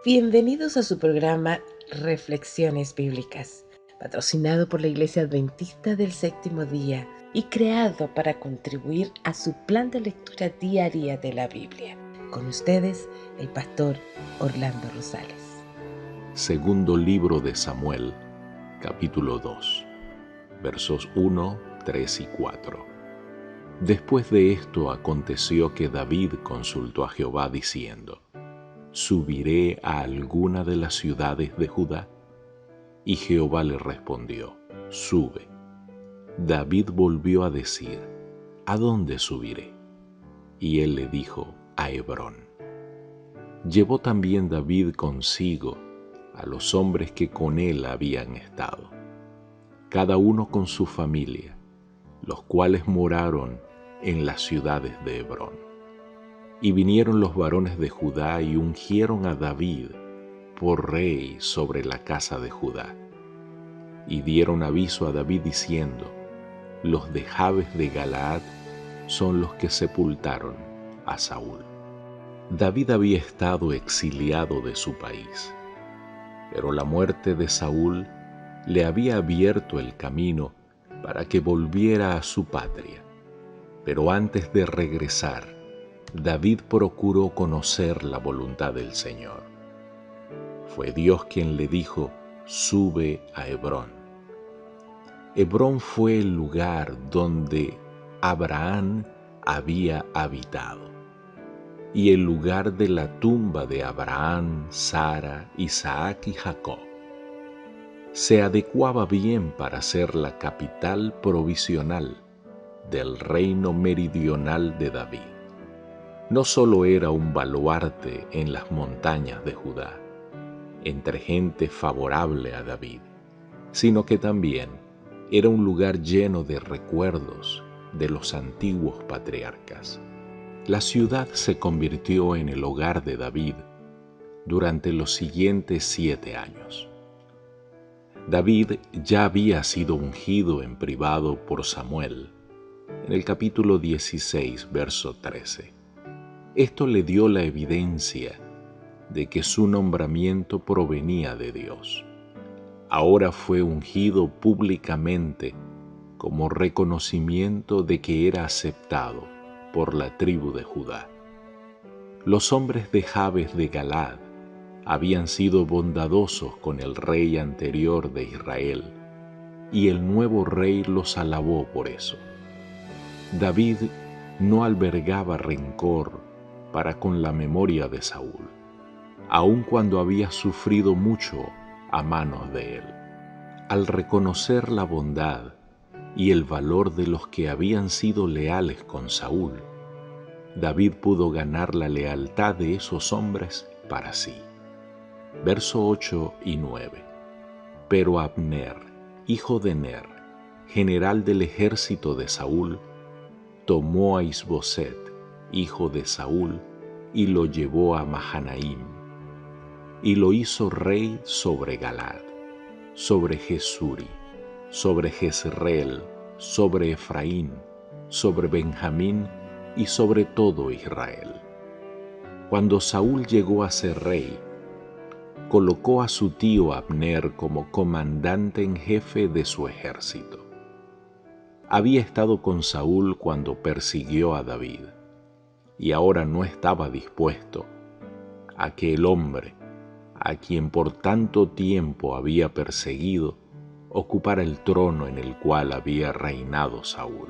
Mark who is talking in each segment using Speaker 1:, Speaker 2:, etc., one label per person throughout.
Speaker 1: Bienvenidos a su programa Reflexiones Bíblicas, patrocinado por la Iglesia Adventista del Séptimo Día y creado para contribuir a su plan de lectura diaria de la Biblia. Con ustedes, el pastor Orlando Rosales.
Speaker 2: Segundo libro de Samuel, capítulo 2, versos 1, 3 y 4. Después de esto aconteció que David consultó a Jehová diciendo: ¿Subiré a alguna de las ciudades de Judá? Y Jehová le respondió: Sube. David volvió a decir: ¿A dónde subiré? Y él le dijo: a Hebrón. Llevó también David consigo a los hombres que con él habían estado, cada uno con su familia, los cuales moraron en las ciudades de Hebrón. Y vinieron los varones de Judá y ungieron a David por rey sobre la casa de Judá. Y dieron aviso a David diciendo: los de Jabes de Galaad son los que sepultaron a Saúl. David había estado exiliado de su país, pero la muerte de Saúl le había abierto el camino para que volviera a su patria. Pero antes de regresar, David procuró conocer la voluntad del Señor. Fue Dios quien le dijo: sube a Hebrón. Hebrón fue el lugar donde Abraham había habitado, y el lugar de la tumba de Abraham, Sara, Isaac y Jacob. Se adecuaba bien para ser la capital provisional del reino meridional de David. No solo era un baluarte en las montañas de Judá, entre gente favorable a David, sino que también era un lugar lleno de recuerdos de los antiguos patriarcas. La ciudad se convirtió en el hogar de David durante los siguientes 7 años. David ya había sido ungido en privado por Samuel en el capítulo 16, verso 13. Esto le dio la evidencia de que su nombramiento provenía de Dios. Ahora fue ungido públicamente como reconocimiento de que era aceptado por la tribu de Judá. Los hombres de Jabes de Galaad habían sido bondadosos con el rey anterior de Israel, y el nuevo rey los alabó por eso. David no albergaba rencor para con la memoria de Saúl, aun cuando había sufrido mucho a manos de él. Al reconocer la bondad y el valor de los que habían sido leales con Saúl, David pudo ganar la lealtad de esos hombres para sí. Verso 8 y 9. Pero Abner, hijo de Ner, general del ejército de Saúl, tomó a Isboset, hijo de Saúl, y lo llevó a Mahanaim, y lo hizo rey sobre Galaad, sobre Jesuri, sobre Jezreel, sobre Efraín, sobre Benjamín y sobre todo Israel. Cuando Saúl llegó a ser rey, colocó a su tío Abner como comandante en jefe de su ejército. Había estado con Saúl cuando persiguió a David, y ahora no estaba dispuesto a que el hombre, a quien por tanto tiempo había perseguido, ocupara el trono en el cual había reinado Saúl.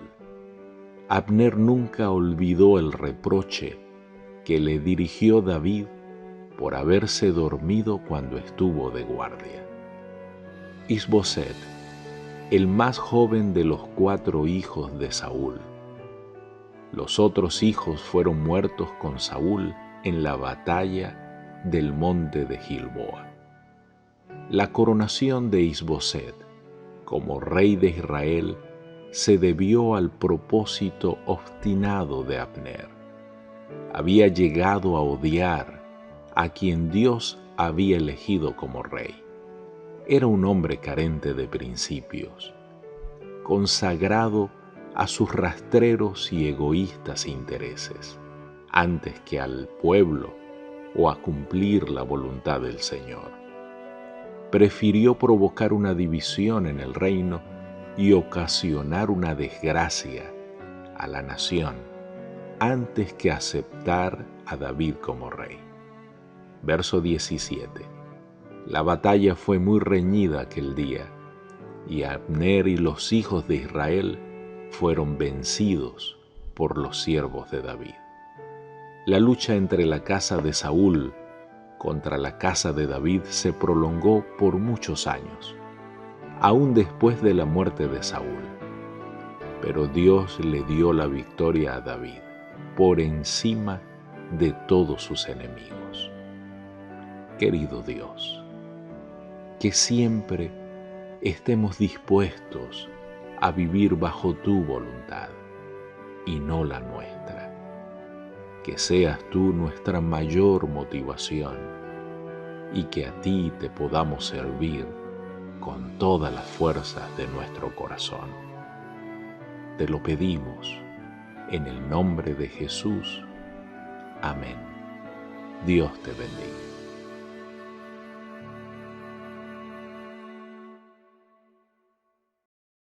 Speaker 2: Abner nunca olvidó el reproche que le dirigió David por haberse dormido cuando estuvo de guardia. Isboset, el más joven de los 4 hijos de Saúl. Los otros hijos fueron muertos con Saúl en la batalla del monte de Gilboa. La coronación de Isboset como rey de Israel se debió al propósito obstinado de Abner. Había llegado a odiar a quien Dios había elegido como rey. Era un hombre carente de principios, consagrado a sus rastreros y egoístas intereses, antes que al pueblo o a cumplir la voluntad del Señor. Prefirió provocar una división en el reino y ocasionar una desgracia a la nación antes que aceptar a David como rey. Verso 17. La batalla fue muy reñida aquel día, y Abner y los hijos de Israel fueron vencidos por los siervos de David. La lucha entre la casa de Saúl contra la casa de David se prolongó por muchos años, aún después de la muerte de Saúl. Pero Dios le dio la victoria a David por encima de todos sus enemigos. Querido Dios, que siempre estemos dispuestos a vivir bajo tu voluntad y no la nuestra. Que seas tú nuestra mayor motivación y que a ti te podamos servir con todas las fuerzas de nuestro corazón. Te lo pedimos en el nombre de Jesús. Amén. Dios te bendiga.